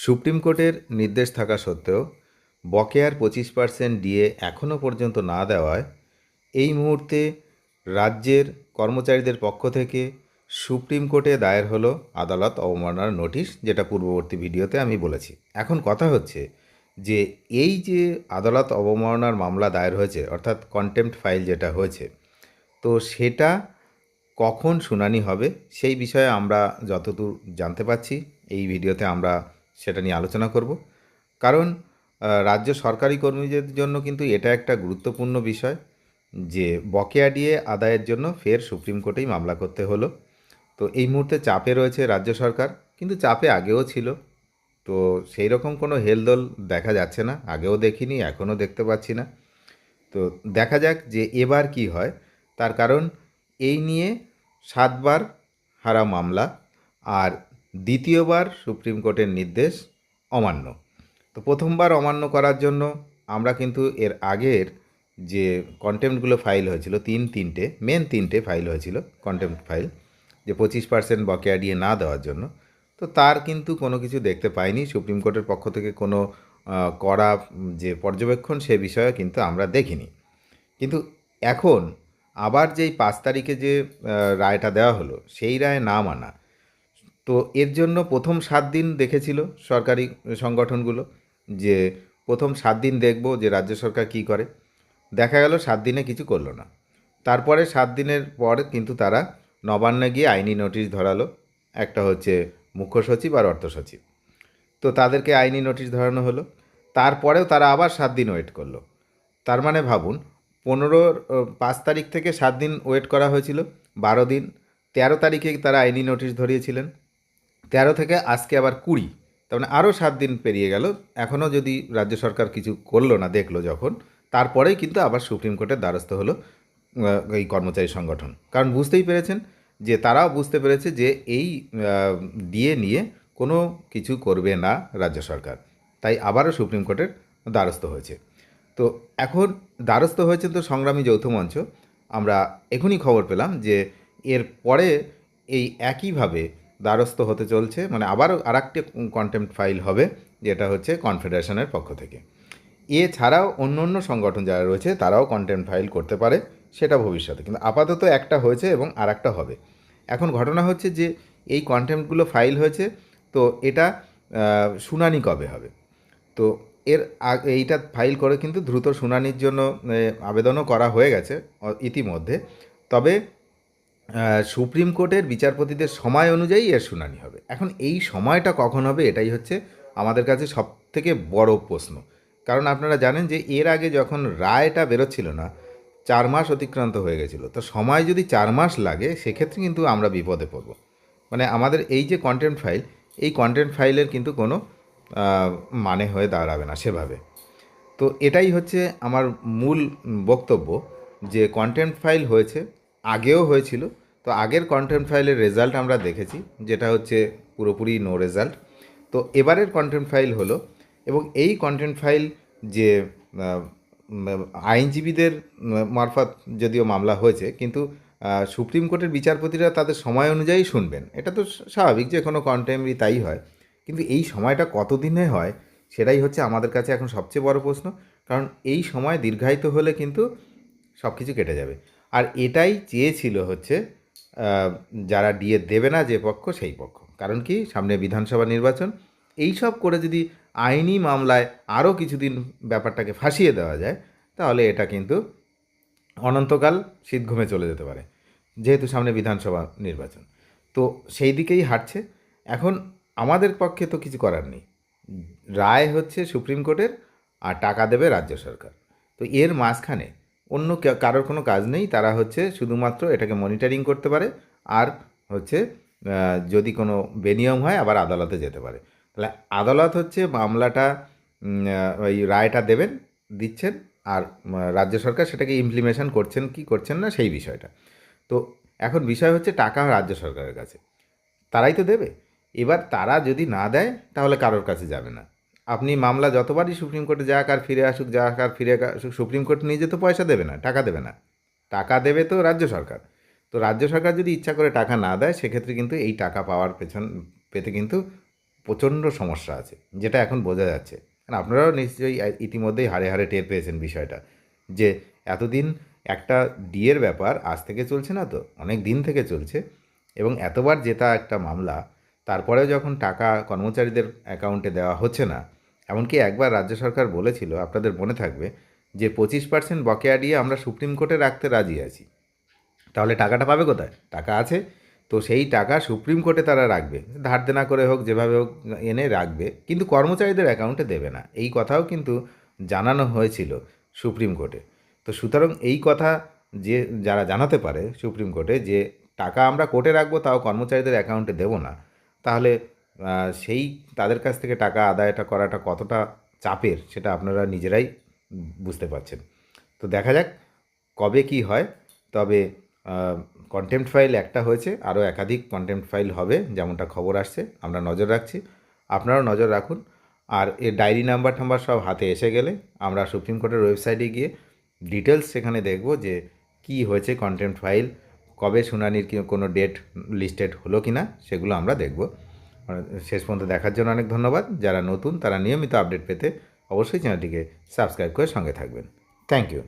Supreme কোর্টের নির্দেশ থাকা সত্ত্বেও বকেয়ার 25% ডিএ এখনও পর্যন্ত না দেওয়ায় এই মুহূর্তে রাজ্যের কর্মচারীদের পক্ষ থেকে সুপ্রিম কোর্টে দায়ের হলো আদালত অবমাননার নোটিশ, যেটা পূর্ববর্তী ভিডিওতে আমি বলেছি। এখন কথা হচ্ছে যে এই যে আদালত অবমাননার মামলা দায়ের হয়েছে, অর্থাৎ কন্টেম্পট ফাইল যেটা হয়েছে, তো সেটা কখন শুনানি হবে সেই বিষয়ে আমরা যতদূর জানতে পারছি এই ভিডিওতে আমরা সেটা নিয়ে আলোচনা করব। কারণ রাজ্য সরকারি কর্মীদের জন্য কিন্তু এটা একটা গুরুত্বপূর্ণ বিষয় যে বকেয়া ডিএ আদায়ের জন্য ফের সুপ্রিম কোর্টেই মামলা করতে হলো। তো এই মুহূর্তে চাপে রয়েছে রাজ্য সরকার, কিন্তু চাপে আগেও ছিল। তো সেই রকম কোনো হেলদোল দেখা যাচ্ছে না, আগেও দেখিনি, এখনও দেখতে পাচ্ছি না। তো দেখা যাক যে এবার কি হয়। তার কারণ এই নিয়ে 7বার হারা মামলা, আর দ্বিতীয়বার সুপ্রিম কোর্টের নির্দেশ অমান্য। তো প্রথমবার অমান্য করার জন্য আমরা কিন্তু এর আগের যে কন্টেম্পটগুলো ফাইল হয়েছিল, তিনটে ফাইল হয়েছিল কন্টেম্পট ফাইল, যে 25% বকেয়া দিয়ে না দেওয়ার জন্য, তো তার কিন্তু কোনো কিছু দেখতে পাইনি সুপ্রিম কোর্টের পক্ষ থেকে। কোনো কড়া যে পর্যবেক্ষণ সে বিষয়ে কিন্তু আমরা দেখিনি। কিন্তু এখন আবার যেই 5 তারিখে যে রায়টা দেওয়া হলো সেই রায় না মানা, তো এর জন্য প্রথম 7 দিন দেখেছিল সরকারি সংগঠনগুলো যে প্রথম 7 দিন দেখব যে রাজ্য সরকার কী করে। দেখা গেল 7 দিনে কিছু করলো না। তারপরে 7 দিনের পর কিন্তু তারা নবান্নে গিয়ে আইনি নোটিশ ধরালো। একটা হচ্ছে মুখ্য সচিব আর অর্থ সচিব, তো তাদেরকে আইনি নোটিশ ধরানো হলো। তারপরেও তারা আবার 7 দিন ওয়েট করলো। তার মানে ভাবুন, 5 তারিখ থেকে 7 দিন ওয়েট করা হয়েছিল, 12 দিন। 13 তারিখে তারা আইনি নোটিশ ধরিয়েছিলেন, 13 থেকে আজকে আবার 20, তার মানে আরও 7 দিন পেরিয়ে গেল। এখনও যদি রাজ্য সরকার কিছু করলো না, দেখলো যখন, তারপরেই কিন্তু আবার সুপ্রিম কোর্টের দ্বারস্থ হলো এই কর্মচারী সংগঠন। কারণ বুঝতেই পেরেছেন যে তারাও বুঝতে পেরেছে যে এই ডিএ নিয়ে কোনো কিছু করবে না রাজ্য সরকার, তাই আবারও সুপ্রিম কোর্টের দ্বারস্থ হয়েছে। তো এখন দ্বারস্থ হয়েছে তো সংগ্রামী যৌথ মঞ্চ। আমরা এখনই খবর পেলাম যে এর পরে এই একইভাবে দ্বারস্থ হতে চলছে, মানে আবারও আরেকটি কন্টেম্পট ফাইল হবে, যেটা হচ্ছে কনফেডারেশনের পক্ষ থেকে। এছাড়াও অন্য অন্য সংগঠন যারা রয়েছে তারাও কন্টেম্পট ফাইল করতে পারে, সেটা ভবিষ্যতে, কিন্তু আপাতত একটা হয়েছে এবং আর একটা হবে। এখন ঘটনা হচ্ছে যে এই কন্টেম্পটগুলো ফাইল হয়েছে, তো এটা শুনানি কবে হবে? তো এইটা ফাইল করে কিন্তু দ্রুত শুনানির জন্য আবেদনও করা হয়ে গেছে ইতিমধ্যে। তবে সুপ্রিম কোর্টের বিচারপতিদের সময় অনুযায়ী এর শুনানি হবে। এখন এই সময়টা কখন হবে, এটাই হচ্ছে আমাদের কাছে সব থেকে বড় প্রশ্ন। কারণ আপনারা জানেন যে এর আগে যখন রায়টা বেরোচ্ছিল না, 4 মাস অতিক্রান্ত হয়ে গেছিলো। তো সময় যদি 4 মাস লাগে, সেক্ষেত্রে কিন্তু আমরা বিপদে পড়ব। মানে আমাদের এই যে কন্টেন্ট ফাইল, এই কন্টেন্ট ফাইলের কিন্তু কোনো মানে হয়ে দাঁড়াবে না সেভাবে। তো এটাই হচ্ছে আমার মূল বক্তব্য, যে কন্টেন্ট ফাইল হয়েছে, আগেও হয়েছিল। তো আগের কন্টেন্ট ফাইলের রেজাল্ট আমরা দেখেছি, যেটা হচ্ছে পুরোপুরি নো রেজাল্ট। তো এবারের কন্টেন্ট ফাইল হলো, এবং এই কন্টেন্ট ফাইল যে আইনজীবীদের মারফত যদিও মামলা হয়েছে, কিন্তু সুপ্রিম কোর্টের বিচারপতিরা তাদের সময় অনুযায়ী শুনবেন। এটা তো স্বাভাবিক, যে কোনো কন্টেম্পরই তাই হয়। কিন্তু এই সময়টা কতদিনে হয়, সেটাই হচ্ছে আমাদের কাছে এখন সবচেয়ে বড় প্রশ্ন। কারণ এই সময় দীর্ঘায়িত হলে কিন্তু সব কিছু কেটে যাবে। আর এটাই চেয়েছিল হচ্ছে যারা ডিএ দেবে না যে পক্ষ, সেই পক্ষ। কারণ কি, সামনে বিধানসভা নির্বাচন, এই সব করে যদি আইনি মামলায় আরও কিছুদিন ব্যাপারটাকে ফাঁসিয়ে দেওয়া যায়, তাহলে এটা কিন্তু অনন্তকাল শীতঘুমে চলে যেতে পারে, যেহেতু সামনে বিধানসভা নির্বাচন। তো সেই দিকেই হাঁটছে। এখন আমাদের পক্ষে তো কিছু করার নেই, রায় হচ্ছে সুপ্রিম কোর্টের, আর টাকা দেবে রাজ্য সরকার। তো এর মাঝখানে অন্য কারোর কোনো কাজ নেই। তারা হচ্ছে শুধুমাত্র এটাকে মনিটরিং করতে পারে, আর হচ্ছে যদি কোনো বেনিয়ম হয় আবার আদালতে যেতে পারে। তাহলে আদালত হচ্ছে মামলাটা, ওই রায়টা দিচ্ছেন, আর রাজ্য সরকার সেটাকে ইমপ্লিমেশন করছেন কি করছেন না সেই বিষয়টা। তো এখন বিষয় হচ্ছে টাকা রাজ্য সরকারের কাছে, তারাই তো দেবে। এবার তারা যদি না দেয়, তাহলে কারোর কাছে যাবে না। আপনি মামলা যতবারই সুপ্রিম কোর্টে যাক আর ফিরে আসুক, যাক আর ফিরে আসুক, সুপ্রিম কোর্ট নিজে তো পয়সা দেবে না, টাকা দেবে না। টাকা দেবে তো রাজ্য সরকার। তো রাজ্য সরকার যদি ইচ্ছা করে টাকা না দেয়, সেক্ষেত্রে কিন্তু এই টাকা পেতে কিন্তু প্রচণ্ড সমস্যা আছে, যেটা এখন বোঝা যাচ্ছে। কারণ আপনারাও নিশ্চয়ই ইতিমধ্যেই হাড়ে হাড়ে টের পেয়েছেন বিষয়টা, যে এতদিন একটা ডিএর ব্যাপার আজ থেকে চলছে না, তো অনেক দিন থেকে চলছে, এবং এতবার জেতা একটা মামলা, তারপরেও যখন টাকা কর্মচারীদের অ্যাকাউন্টে দেওয়া হচ্ছে না। এমনকি একবার রাজ্য সরকার বলেছিল, আপনাদের মনে থাকবে, যে 25% বকেয়া দিয়ে আমরা সুপ্রিম কোর্টে রাখতে রাজি আছি। তাহলে টাকাটা পাবে কোথায়? টাকা আছে, তো সেই টাকা সুপ্রিম কোর্টে তারা রাখবে, ধার দেনা করে হোক, যেভাবে হোক এনে রাখবে, কিন্তু কর্মচারীদের অ্যাকাউন্টে দেবে না। এই কথাও কিন্তু জানানো হয়েছিল সুপ্রিম কোর্টে। তো সুতরাং এই কথা যে যারা জানাতে পারে সুপ্রিম কোর্টে, যে টাকা আমরা কোর্টে রাখবো তাও কর্মচারীদের অ্যাকাউন্টে দেবো না, তাহলে সেই তাদের কাছ থেকে টাকা আদায়টা করাটা কতটা চাপের, সেটা আপনারা নিজেরাই বুঝতে পারছেন। তো দেখা যাক কবে কি হয়। তবে কন্টেম্পট ফাইল একটা হয়েছে, আরও একাধিক কন্টেম্পট ফাইল হবে, যেমনটা খবর আসছে। আমরা নজর রাখছি, আপনারাও নজর রাখুন। আর এর ডায়েরি নাম্বার টাম্বার সব হাতে এসে গেলে আমরা সুপ্রিম কোর্টের ওয়েবসাইটে গিয়ে ডিটেলস সেখানে দেখব যে কি হয়েছে, কন্টেম্পট ফাইল কবে শুনানির কি কোনো ডেট লিস্টেড হলো কি না, সেগুলো আমরা দেখব। শেষ পর্যন্ত দেখার জন্য অনেক ধন্যবাদ। যারা নতুন তারা নিয়মিত আপডেট পেতে অবশ্যই চ্যানেলটিকে সাবস্ক্রাইব করে সঙ্গে থাকবেন। Thank you.